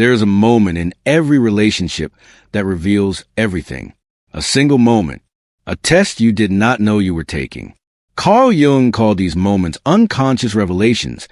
There is a moment in every relationship that reveals everything. A single moment. A test you did not know you were taking. Carl Jung called these moments unconscious revelations,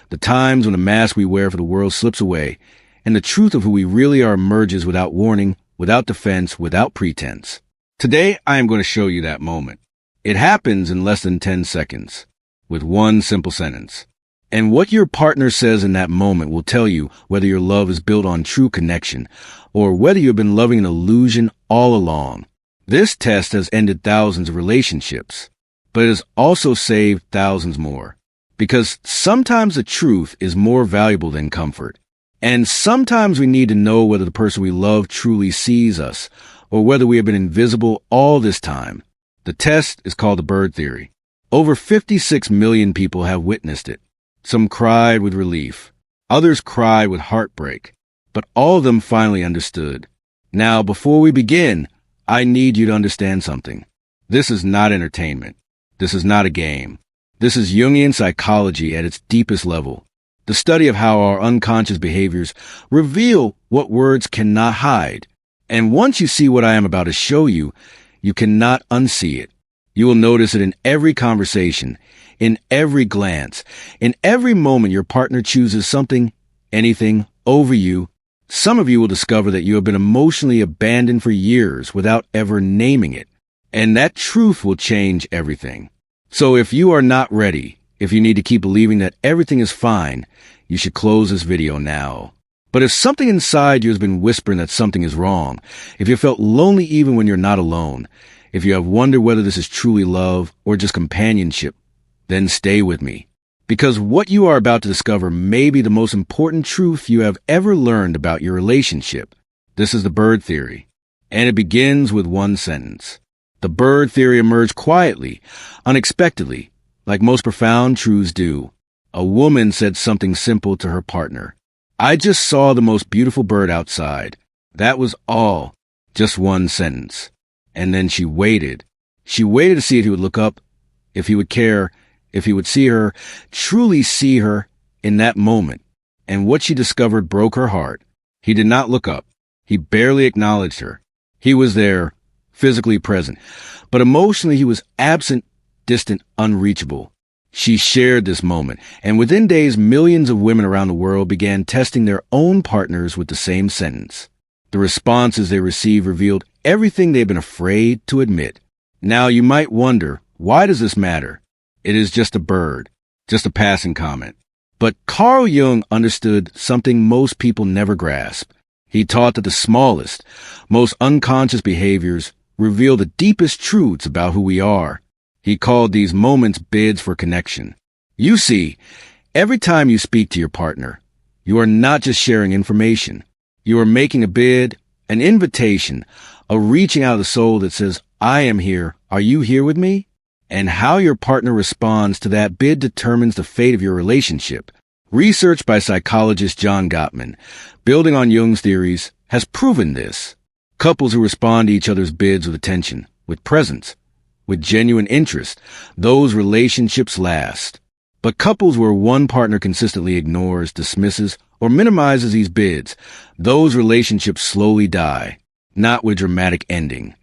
the times when the mask we wear for the world slips away, and the truth of who we really are emerges without warning, without defense, without pretense. Today, I am going to show you that moment. It happens in less than 10 seconds, with one simple sentence. And what your partner says in that moment will tell you whether your love is built on true connection, or whether you've been loving an illusion all along. This test has ended thousands of relationships, but it has also saved thousands more. Because sometimes the truth is more valuable than comfort. And sometimes we need to know whether the person we love truly sees us, or whether we have been invisible all this time. The test is called the bird theory. Over 56 million people have witnessed it. Some cried with relief. Others cried with heartbreak. But all of them finally understood. Now, before we begin, I need you to understand something. This is not entertainment. This is not a game. This is Jungian psychology at its deepest level. The study of how our unconscious behaviors reveal what words cannot hide. And once you see what I am about to show you, you cannot unsee it. You will notice it in every conversation, in every glance, in every moment your partner chooses something, anything, over you. Some of you will discover that you have been emotionally abandoned for years without ever naming it. And that truth will change everything. So if you are not ready, if you need to keep believing that everything is fine, you should close this video now. But if something inside you has been whispering that something is wrong, if you felt lonely even when you're not alone, if you have wondered whether this is truly love or just companionship, then stay with me. Because what you are about to discover may be the most important truth you have ever learned about your relationship. This is the bird theory, and it begins with one sentence. The bird theory emerged quietly, unexpectedly, like most profound truths do. A woman said something simple to her partner. I just saw the most beautiful bird outside. That was all. Just one sentence. And then she waited. She waited to see if he would look up, if he would care, if he would see her, truly see her in that moment. And what she discovered broke her heart. He did not look up. He barely acknowledged her. He was there, physically present, but emotionally he was absent, distant, unreachable. She shared this moment, and within days, millions of women around the world began testing their own partners with the same sentence. The responses they received revealed everything they've been afraid to admit. Now you might wonder, why does this matter? It is just a bird, just a passing comment. But Carl Jung understood something most people never grasp. He taught that the smallest, most unconscious behaviors reveal the deepest truths about who we are. He called these moments bids for connection. You see, every time you speak to your partner, you are not just sharing information. You are making a bid, an invitation, a reaching out of the soul that says, I am here. Are you here with me? And how your partner responds to that bid determines the fate of your relationship. Research by psychologist John Gottman, building on Jung's theories, has proven this. Couples who respond to each other's bids with attention, with presence, with genuine interest, those relationships last. But couples where one partner consistently ignores, dismisses, or minimizes these bids, those relationships slowly die, not with dramatic ending,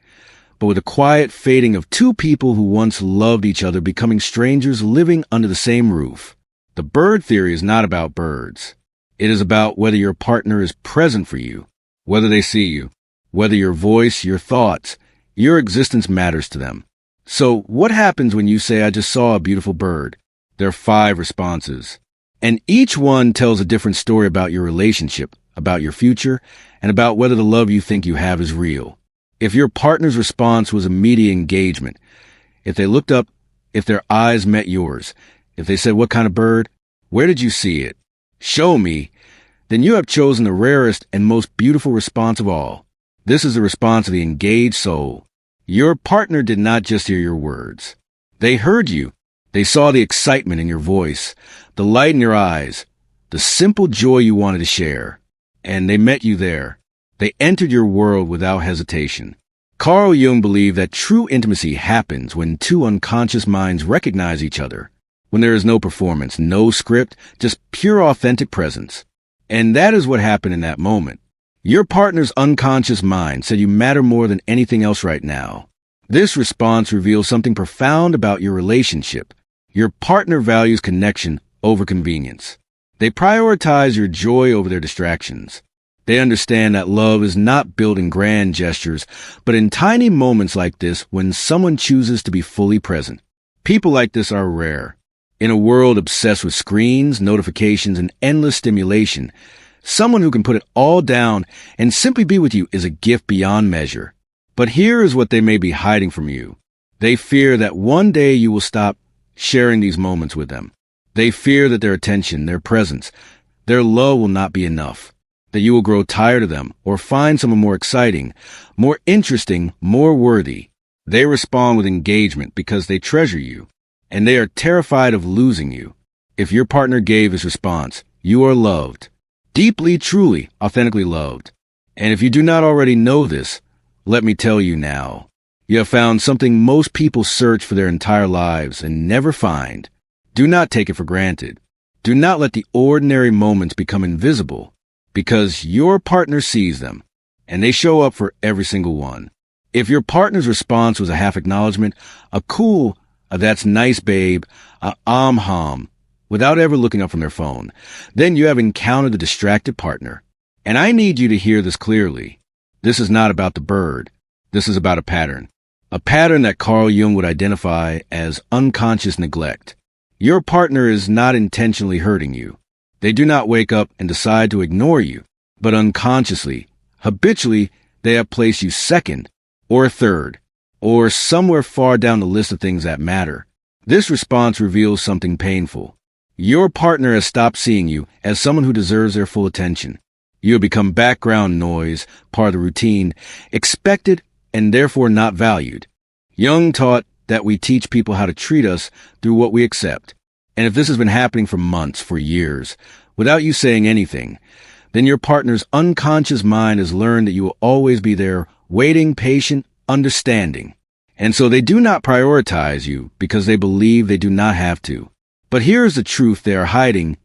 but with a quiet fading of two people who once loved each other becoming strangers living under the same roof. The bird theory is not about birds. It is about whether your partner is present for you, whether they see you, whether your voice, your thoughts, your existence matters to them. So what happens when you say, I just saw a beautiful bird? There are 5 responses, and each one tells a different story about your relationship, about your future, and about whether the love you think you have is real. If your partner's response was immediate engagement, if they looked up, if their eyes met yours, if they said, what kind of bird? Where did you see it? Show me. Then you have chosen the rarest and most beautiful response of all. This is the response of the engaged soul. Your partner did not just hear your words. They heard you. They saw the excitement in your voice, the light in your eyes, the simple joy you wanted to share. And they met you there. They entered your world without hesitation. Carl Jung believed that true intimacy happens when two unconscious minds recognize each other, when there is no performance, no script, just pure authentic presence. And that is what happened in that moment. Your partner's unconscious mind said you matter more than anything else right now. This response reveals something profound about your relationship. Your partner values connection over convenience. They prioritize your joy over their distractions. They understand that love is not built in grand gestures, but in tiny moments like this when someone chooses to be fully present. People like this are rare. In a world obsessed with screens, notifications, and endless stimulation, someone who can put it all down and simply be with you is a gift beyond measure. But here is what they may be hiding from you. They fear that one day you will stop sharing these moments with them. They fear that their attention, their presence, their love will not be enough, that you will grow tired of them or find someone more exciting, more interesting, more worthy. They respond with engagement because they treasure you, and they are terrified of losing you. If your partner gave his response, you are loved. Deeply, truly, authentically loved. And if you do not already know this, let me tell you now. You have found something most people search for their entire lives and never find. Do not take it for granted. Do not let the ordinary moments become invisible, because your partner sees them, and they show up for every single one. If your partner's response was a half acknowledgement, a cool, that's nice, babe, a hum, without ever looking up from their phone, then you have encountered the distracted partner. And I need you to hear this clearly. This is not about the bird. This is about a pattern that Carl Jung would identify as unconscious neglect. Your partner is not intentionally hurting you. They do not wake up and decide to ignore you, but unconsciously, habitually, they have placed you second or third or somewhere far down the list of things that matter. This response reveals something painful. Your partner has stopped seeing you as someone who deserves their full attention. You have become background noise, part of the routine, expected and therefore not valued. Jung taught that we teach people how to treat us through what we accept. And if this has been happening for months, for years, without you saying anything, then your partner's unconscious mind has learned that you will always be there, waiting, patient, understanding. And so they do not prioritize you because they believe they do not have to. But here is the truth they are hiding,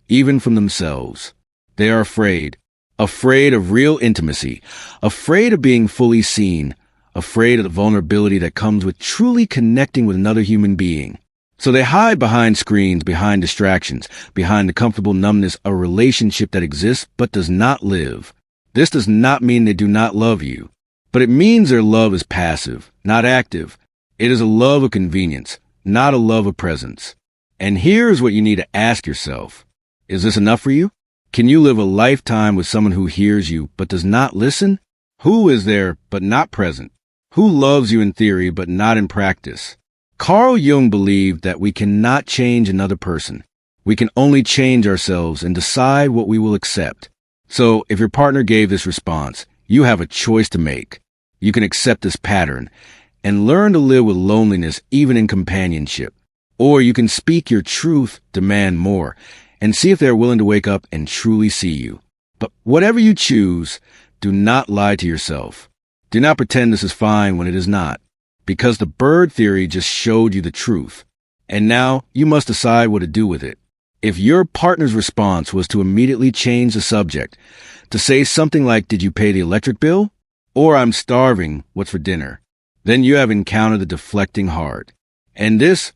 even from themselves. They are afraid of real intimacy, afraid of being fully seen, afraid of the vulnerability that comes with truly connecting with another human being. So they hide behind screens, behind distractions, behind the comfortable numbness of a relationship that exists but does not live. This does not mean they do not love you, but it means their love is passive, not active. It is a love of convenience, not a love of presence. And here's what you need to ask yourself. Is this enough for you? Can you live a lifetime with someone who hears you but does not listen? Who is there but not present? Who loves you in theory but not in practice? Carl Jung believed that we cannot change another person. We can only change ourselves and decide what we will accept. So if your partner gave this response, you have a choice to make. You can accept this pattern and learn to live with loneliness even in companionship. Or you can speak your truth, demand more, and see if they're willing to wake up and truly see you. But whatever you choose, do not lie to yourself. Do not pretend this is fine when it is not, because the bird theory just showed you the truth. And now you must decide what to do with it. If your partner's response was to immediately change the subject, to say something like, "Did you pay the electric bill?" or "I'm starving, what's for dinner?" then you have encountered the deflecting heart. And this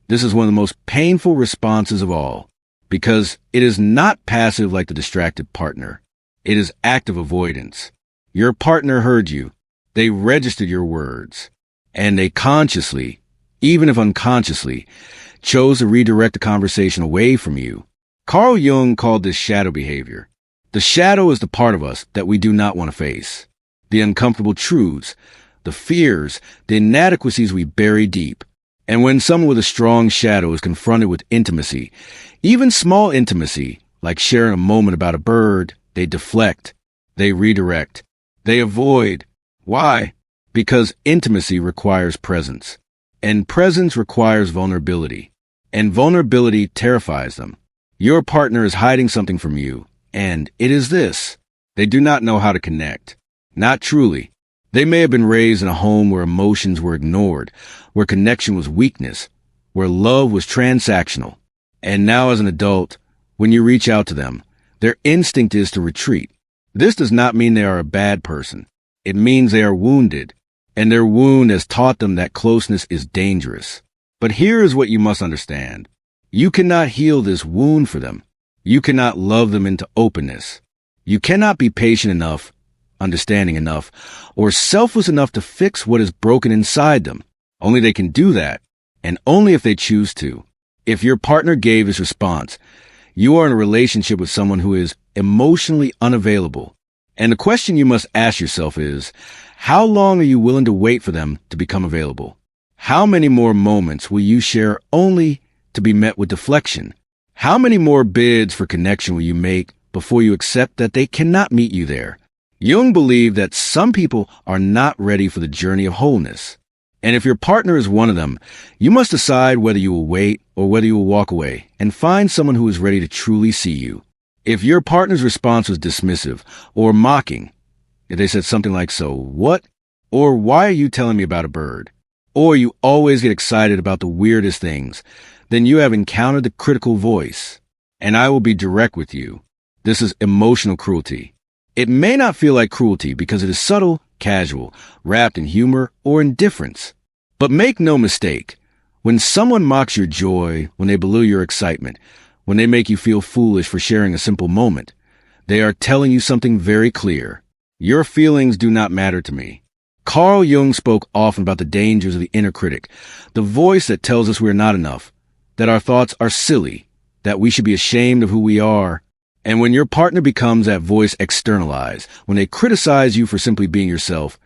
is one of the most painful responses of all. Because it is not passive like the distracted partner. It is active avoidance. Your partner heard you. They registered your words. And they consciously, even if unconsciously, chose to redirect the conversation away from you. Carl Jung called this shadow behavior. The shadow is the part of us that we do not want to face. The uncomfortable truths, the fears, the inadequacies we bury deep. And when someone with a strong shadow is confronted with intimacy, even small intimacy, like sharing a moment about a bird, they deflect, they redirect, they avoid. Why? Because intimacy requires presence, and presence requires vulnerability, and vulnerability terrifies them. Your partner is hiding something from you, and it is this. They do not know how to connect. Not truly. They may have been raised in a home where emotions were ignored, where connection was weakness, where love was transactional. And now as an adult, when you reach out to them, Their instinct is to retreat. This does not mean they are a bad person. It means they are wounded, and their wound has taught them that closeness is dangerous. But here is what you must understand. You cannot heal this wound for them. You cannot love them into openness. You cannot be patient enough, understanding enough, or selfless enough to fix what is broken inside them. Only they can do that, and only if they choose to. If your partner gave his response, you are in a relationship with someone who is emotionally unavailable. And the question you must ask yourself is, how long are you willing to wait for them to become available? How many more moments will you share only to be met with deflection? How many more bids for connection will you make before you accept that they cannot meet you there? Jung believed that some people are not ready for the journey of wholeness. And if your partner is one of them, you must decide whether you will wait or whether you will walk away and find someone who is ready to truly see you. If your partner's response was dismissive or mocking, if they said something like, "So what?" or "Why are you telling me about a bird?" or you always get excited about the weirdest things, then you have encountered the critical voice. And I will be direct with you. This is emotional cruelty. It may not feel like cruelty because it is subtle, casual, wrapped in humor or indifference. But make no mistake, when someone mocks your joy, when they belittle your excitement, when they make you feel foolish for sharing a simple moment, they are telling you something very clear. Your feelings do not matter to me. Carl Jung spoke often about the dangers of the inner critic, the voice that tells us we are not enough, that our thoughts are silly, that we should be ashamed of who we are. And when your partner becomes that voice externalized, when they criticize you for simply being yourself,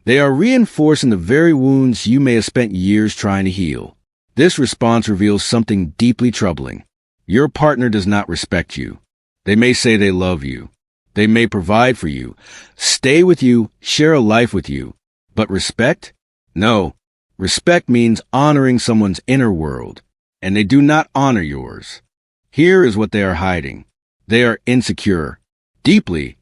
they are reinforcing the very wounds you may have spent years trying to heal. This response reveals something deeply troubling. Your partner does not respect you. They may say they love you. They may provide for you, stay with you, share a life with you. But respect? No. Respect means honoring someone's inner world, and they do not honor yours. Here is what they are hiding. They are insecure, deeply,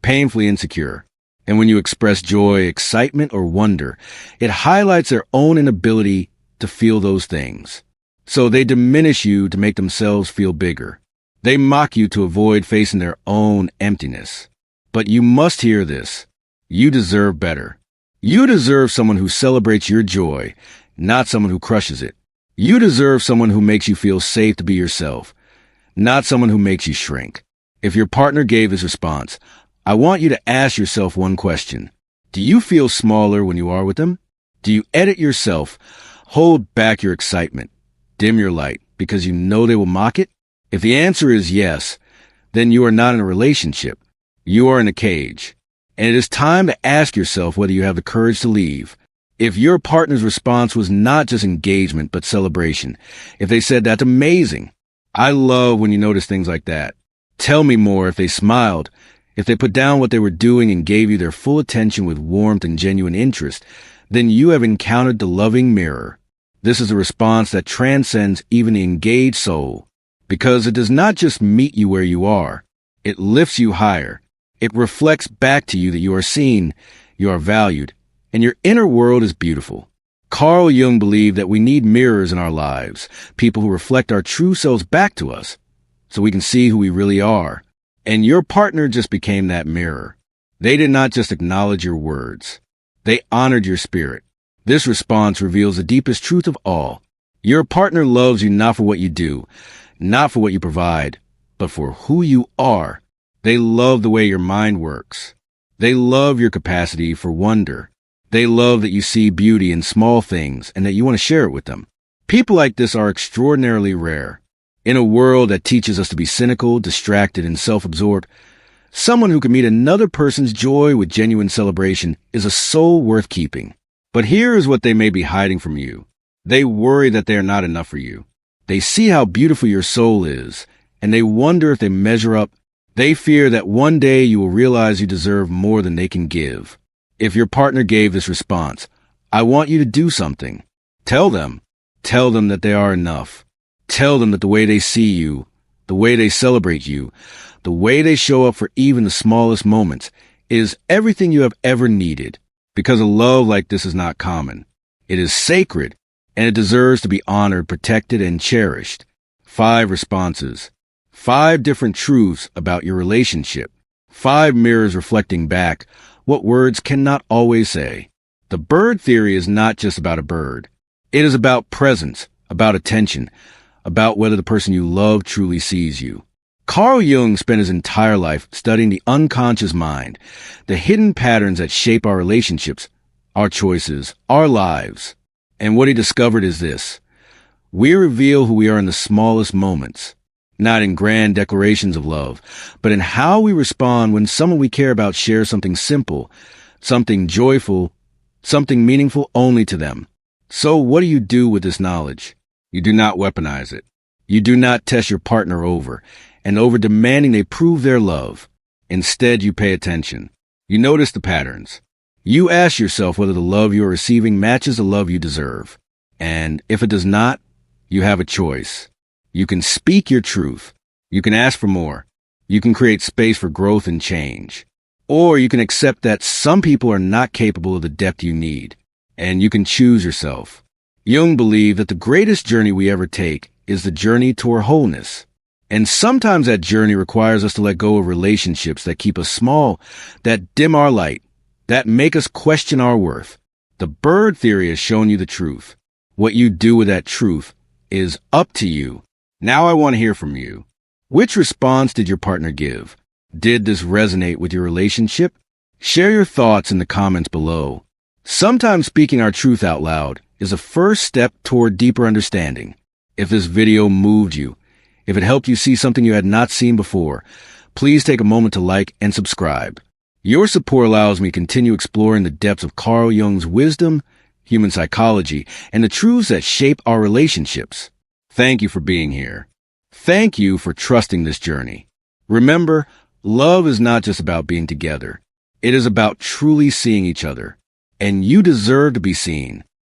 painfully insecure. And when you express joy, excitement, or wonder, it highlights their own inability to feel those things. So they diminish you to make themselves feel bigger. They mock you to avoid facing their own emptiness. But you must hear this. You deserve better. You deserve someone who celebrates your joy, not someone who crushes it. You deserve someone who makes you feel safe to be yourself, not someone who makes you shrink. If your partner gave his response, I want you to ask yourself one question. Do you feel smaller when you are with them? Do you edit yourself, hold back your excitement, dim your light because you know they will mock it? If the answer is yes, then you are not in a relationship. You are in a cage. And it is time to ask yourself whether you have the courage to leave. If your partner's response was not just engagement but celebration, if they said, "That's amazing. I love when you notice things like that. Tell me more," if they smiled, if they put down what they were doing and gave you their full attention with warmth and genuine interest, then you have encountered the loving mirror. This is a response that transcends even the engaged soul, because it does not just meet you where you are. It lifts you higher. It reflects back to you that you are seen, you are valued, and your inner world is beautiful. Carl Jung believed that we need mirrors in our lives, people who reflect our true selves back to us, so we can see who we really are. And your partner just became that mirror. They did not just acknowledge your words. They honored your spirit. This response reveals the deepest truth of all. Your partner loves you not for what you do, not for what you provide, but for who you are. They love the way your mind works. They love your capacity for wonder. They love that you see beauty in small things and that you want to share it with them. People like this are extraordinarily rare. In a world that teaches us to be cynical, distracted, and self-absorbed, someone who can meet another person's joy with genuine celebration is a soul worth keeping. But here is what they may be hiding from you. They worry that they are not enough for you. They see how beautiful your soul is, and they wonder if they measure up. They fear that one day you will realize you deserve more than they can give. If your partner gave this response, I want you to do something. Tell them that they are enough. Tell them that the way they see you, the way they celebrate you, the way they show up for even the smallest moments is everything you have ever needed. Because a love like this is not common. It is sacred, and it deserves to be honored, protected, and cherished. 5 responses. 5 different truths about your relationship. 5 mirrors reflecting back what words cannot always say. The bird theory is not just about a bird. It is about presence, about attention, about whether the person you love truly sees you. Carl Jung spent his entire life studying the unconscious mind, the hidden patterns that shape our relationships, our choices, our lives. And what he discovered is this: we reveal who we are in the smallest moments, not in grand declarations of love, but in how we respond when someone we care about shares something simple, something joyful, something meaningful only to them. So what do you do with this knowledge? You do not weaponize it. You do not test your partner over demanding they prove their love. Instead, you pay attention. You notice the patterns. You ask yourself whether the love you are receiving matches the love you deserve. And if it does not, you have a choice. You can speak your truth. You can ask for more. You can create space for growth and change. Or you can accept that some people are not capable of the depth you need. And you can choose yourself. Jung believed that the greatest journey we ever take is the journey toward wholeness. And sometimes that journey requires us to let go of relationships that keep us small, that dim our light, that make us question our worth. The bird theory has shown you the truth. What you do with that truth is up to you. Now I want to hear from you. Which response did your partner give? Did this resonate with your relationship? Share your thoughts in the comments below. Sometimes speaking our truth out loud is a first step toward deeper understanding. If this video moved you, if it helped you see something you had not seen before, please take a moment to like and subscribe. Your support allows me to continue exploring the depths of Carl Jung's wisdom, human psychology, and the truths that shape our relationships. Thank you for being here. Thank you for trusting this journey. Remember, love is not just about being together. It is about truly seeing each other. And you deserve to be seen.